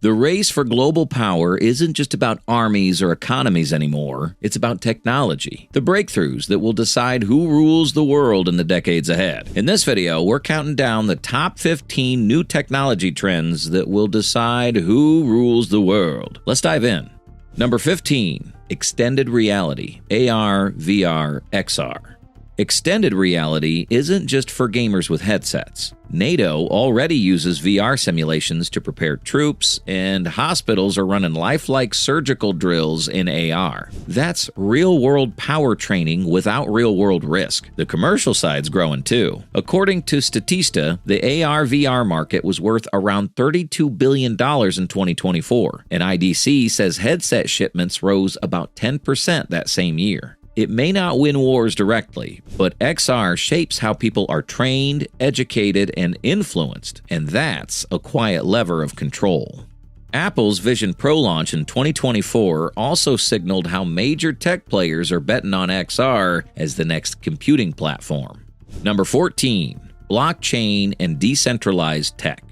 The race for global power isn't just about armies or economies anymore, it's about technology, the breakthroughs that will decide who rules the world in the decades ahead. In this video, we're counting down the top 15 new technology trends that will decide who rules the world. Let's dive in. Number 15, extended reality, AR, VR, XR. Extended reality isn't just for gamers with headsets. NATO already uses VR simulations to prepare troops, and hospitals are running lifelike surgical drills in AR. That's real-world power training without real-world risk. The commercial side's growing too. According to Statista, the AR-VR market was worth around $32 billion in 2024, and IDC says headset shipments rose about 10% that same year. It may not win wars directly, but XR shapes how people are trained, educated, and influenced, and that's a quiet lever of control. Apple's Vision Pro launch in 2024 also signaled how major tech players are betting on XR as the next computing platform. Number 14, blockchain and decentralized tech.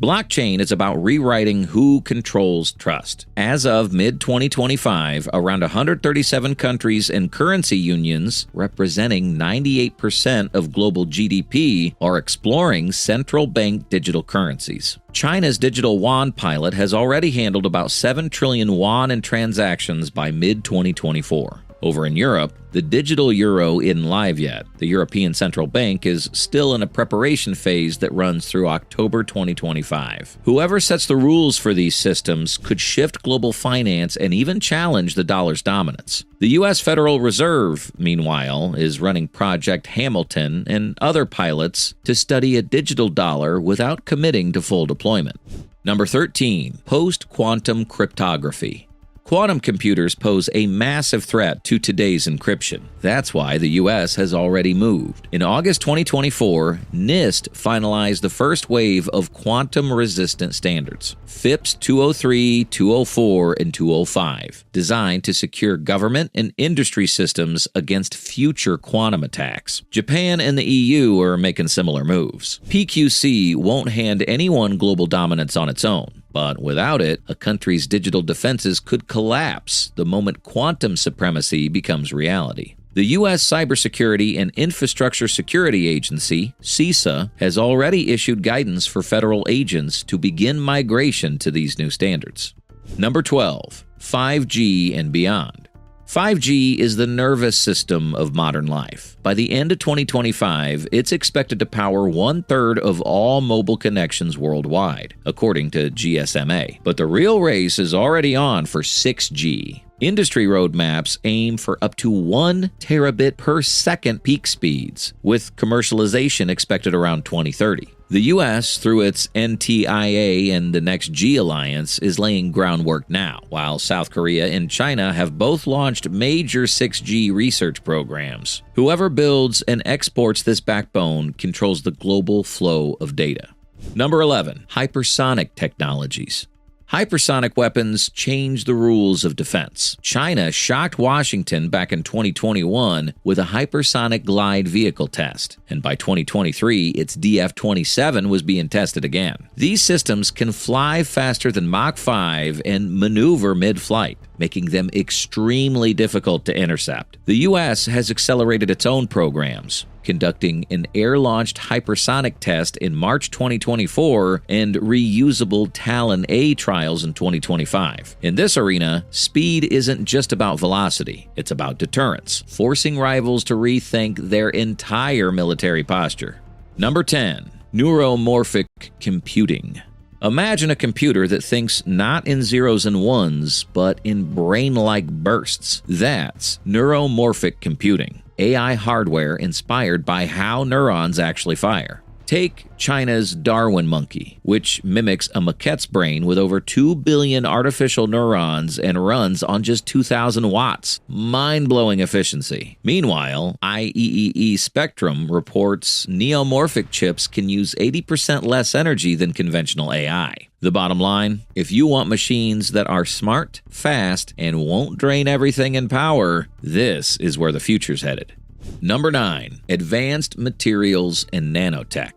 Blockchain is about rewriting who controls trust. As of mid-2025, around 137 countries and currency unions, representing 98% of global GDP, are exploring central bank digital currencies. China's digital yuan pilot has already handled about 7 trillion yuan in transactions by mid-2024. Over in Europe, the digital euro isn't live yet. The European Central Bank is still in a preparation phase that runs through October 2025. Whoever sets the rules for these systems could shift global finance and even challenge the dollar's dominance. The U.S. Federal Reserve, meanwhile, is running Project Hamilton and other pilots to study a digital dollar without committing to full deployment. Number 13, post-quantum cryptography. Quantum computers pose a massive threat to today's encryption. That's why the U.S. has already moved. In August 2024, NIST finalized the first wave of quantum-resistant standards, FIPS 203, 204, and 205, designed to secure government and industry systems against future quantum attacks. Japan and the EU are making similar moves. PQC won't hand anyone global dominance on its own. But without it, a country's digital defenses could collapse the moment quantum supremacy becomes reality. The U.S. Cybersecurity and Infrastructure Security Agency, CISA, has already issued guidance for federal agents to begin migration to these new standards. Number 12, 5G and beyond. 5G is the nervous system of modern life. By the end of 2025, it's expected to power 1/3 of all mobile connections worldwide, according to GSMA. But the real race is already on for 6G. Industry roadmaps aim for up to 1 terabit per second peak speeds, with commercialization expected around 2030. The U.S., through its NTIA and the Next G Alliance, is laying groundwork now, while South Korea and China have both launched major 6G research programs. Whoever builds and exports this backbone controls the global flow of data. Number 11, hypersonic technologies. Hypersonic weapons change the rules of defense. China shocked Washington back in 2021 with a hypersonic glide vehicle test, and by 2023, its DF-27 was being tested again. These systems can fly faster than Mach 5 and maneuver mid-flight, making them extremely difficult to intercept. The U.S. has accelerated its own programs, conducting an air-launched hypersonic test in March 2024 and reusable Talon A trials in 2025. In this arena, speed isn't just about velocity, it's about deterrence, forcing rivals to rethink their entire military posture. Number 10, neuromorphic computing. Imagine a computer that thinks not in zeros and ones, but in brain-like bursts. That's neuromorphic computing. AI hardware inspired by how neurons actually fire. Take China's Darwin monkey, which mimics a maquette's brain with over 2 billion artificial neurons and runs on just 2,000 watts. Mind-blowing efficiency. Meanwhile, IEEE Spectrum reports neomorphic chips can use 80% less energy than conventional AI. The bottom line, if you want machines that are smart, fast, and won't drain everything in power, this is where the future's headed. Number 9, advanced materials and nanotech.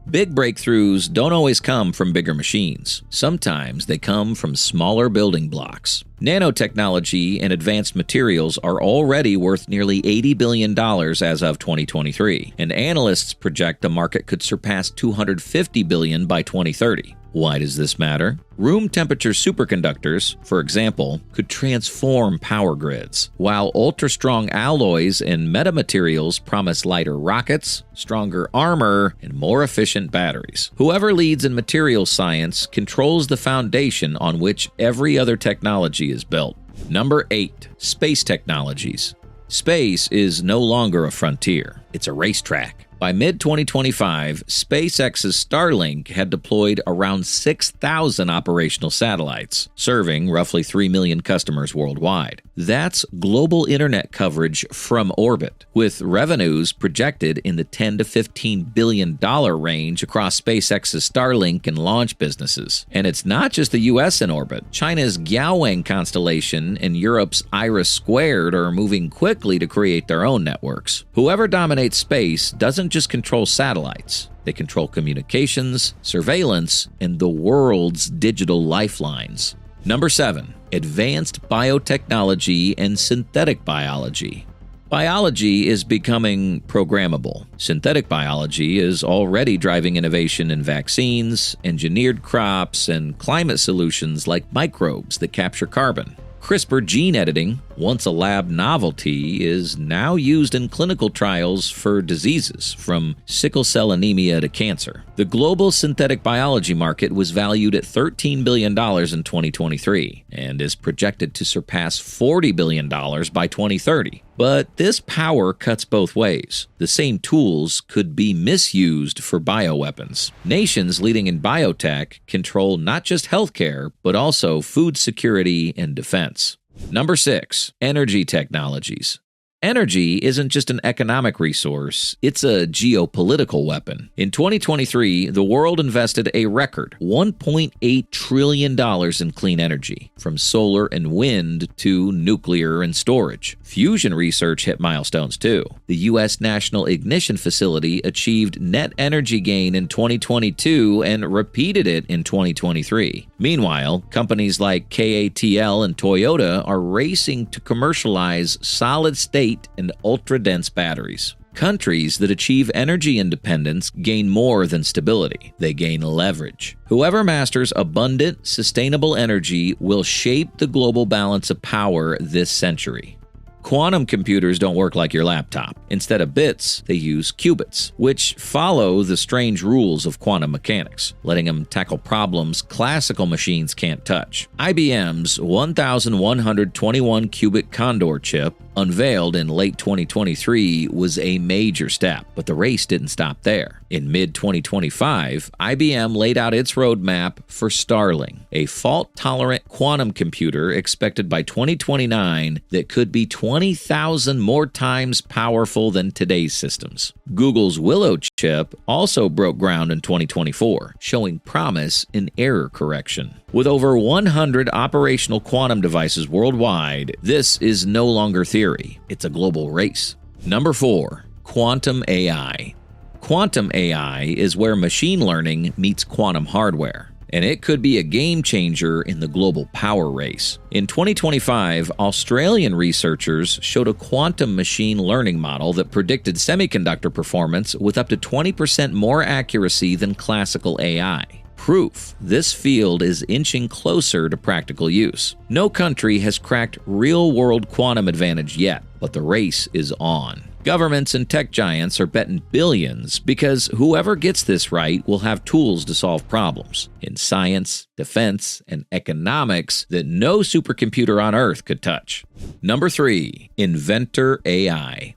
Big breakthroughs don't always come from bigger machines. Sometimes they come from smaller building blocks. Nanotechnology and advanced materials are already worth nearly $80 billion as of 2023, and analysts project the market could surpass $250 billion by 2030. Why does this matter? Room temperature superconductors, for example, could transform power grids, while ultra-strong alloys and metamaterials promise lighter rockets, stronger armor, and more efficient batteries. Whoever leads in materials science controls the foundation on which every other technology is built. Number 8. Space technologies. Space is no longer a frontier, it's a racetrack. By mid-2025, SpaceX's Starlink had deployed around 6,000 operational satellites, serving roughly 3 million customers worldwide. That's global internet coverage from orbit, with revenues projected in the $10 to $15 billion range across SpaceX's Starlink and launch businesses. And it's not just the US in orbit. China's Gaowang constellation and Europe's IRIS² are moving quickly to create their own networks. Whoever dominates space doesn't just control satellites. They control communications, surveillance, and the world's digital lifelines. Number 7. Advanced biotechnology and synthetic biology. Biology is becoming programmable. Synthetic biology is already driving innovation in vaccines, engineered crops, and climate solutions like microbes that capture carbon. CRISPR gene editing, once a lab novelty, is now used in clinical trials for diseases from sickle cell anemia to cancer. The global synthetic biology market was valued at $13 billion in 2023 and is projected to surpass $40 billion by 2030. But this power cuts both ways. The same tools could be misused for bioweapons. Nations leading in biotech control not just healthcare, but also food security and defense. Number 6. Energy technologies. Energy isn't just an economic resource, it's a geopolitical weapon. In 2023, the world invested a record $1.8 trillion in clean energy, from solar and wind to nuclear and storage. Fusion research hit milestones too. The U.S. National Ignition Facility achieved net energy gain in 2022 and repeated it in 2023. Meanwhile, companies like KATL and Toyota are racing to commercialize solid-state and ultra-dense batteries. Countries that achieve energy independence gain more than stability. They gain leverage. Whoever masters abundant, sustainable energy will shape the global balance of power this century. Quantum computers don't work like your laptop. Instead of bits, they use qubits, which follow the strange rules of quantum mechanics, letting them tackle problems classical machines can't touch. IBM's 1121-qubit Condor chip, unveiled in late 2023, was a major step, but the race didn't stop there. In mid-2025, IBM laid out its roadmap for Starling, a fault-tolerant quantum computer expected by 2029 that could be 20,000 more times powerful than today's systems. Google's Willow chip also broke ground in 2024, showing promise in error correction. With over 100 operational quantum devices worldwide, this is no longer theory, it's a global race. Number 4. Quantum AI. Quantum AI is where machine learning meets quantum hardware, and it could be a game changer in the global power race. In 2025, Australian researchers showed a quantum machine learning model that predicted semiconductor performance with up to 20% more accuracy than classical AI. Proof this field is inching closer to practical use. No country has cracked real-world quantum advantage yet, but the race is on. Governments and tech giants are betting billions because whoever gets this right will have tools to solve problems in science, defense, and economics that no supercomputer on Earth could touch. Number 3. Inventor AI.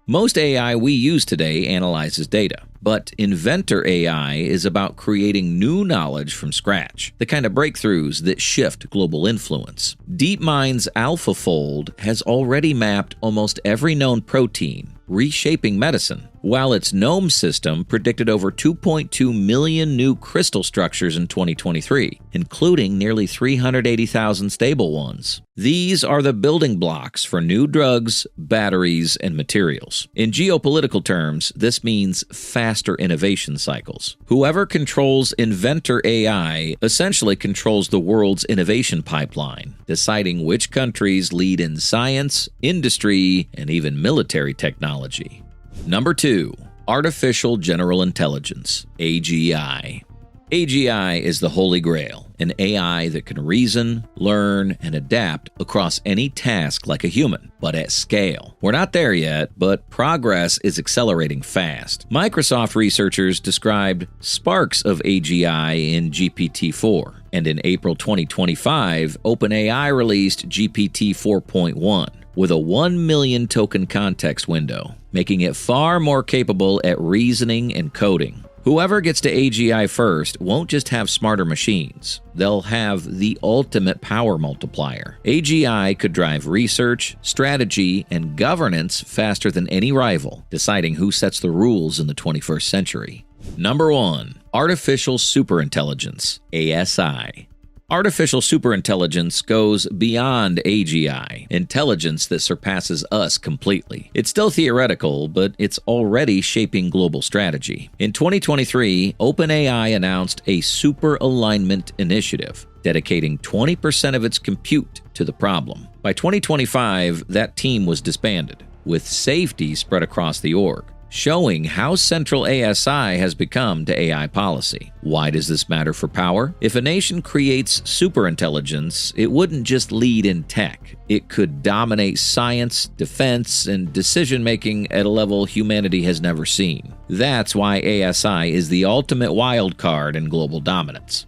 Most AI we use today analyzes data, but Inventor AI is about creating new knowledge from scratch, the kind of breakthroughs that shift global influence. DeepMind's AlphaFold has already mapped almost every known protein, reshaping medicine, while its GNOME system predicted over 2.2 million new crystal structures in 2023, including nearly 380,000 stable ones. These are the building blocks for new drugs, batteries, and materials. In geopolitical terms, this means faster innovation cycles. Whoever controls inventor AI essentially controls the world's innovation pipeline, deciding which countries lead in science, industry, and even military technology. Number 2. Artificial General Intelligence, AGI. AGI is the holy grail, an AI that can reason, learn, and adapt across any task like a human, but at scale. We're not there yet, but progress is accelerating fast. Microsoft researchers described sparks of AGI in GPT-4, and in April 2025, OpenAI released GPT 4.1. with a 1 million token context window, making it far more capable at reasoning and coding. Whoever gets to AGI first won't just have smarter machines, they'll have the ultimate power multiplier. AGI could drive research, strategy, and governance faster than any rival, deciding who sets the rules in the 21st century. Number 1. Artificial Superintelligence, ASI. Artificial superintelligence goes beyond AGI, intelligence that surpasses us completely. It's still theoretical, but it's already shaping global strategy. In 2023, OpenAI announced a super alignment initiative, dedicating 20% of its compute to the problem. By 2025, that team was disbanded, with safety spread across the org, showing how central ASI has become to AI policy. Why does this matter for power? If a nation creates superintelligence, it wouldn't just lead in tech. It could dominate science, defense, and decision-making at a level humanity has never seen. That's why ASI is the ultimate wild card in global dominance.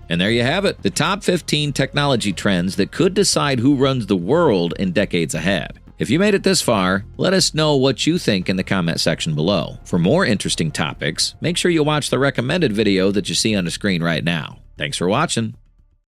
And there you have it, the top 15 technology trends that could decide who runs the world in decades ahead. If you made it this far, let us know what you think in the comment section below. For more interesting topics, make sure you watch the recommended video that you see on the screen right now. Thanks for watching.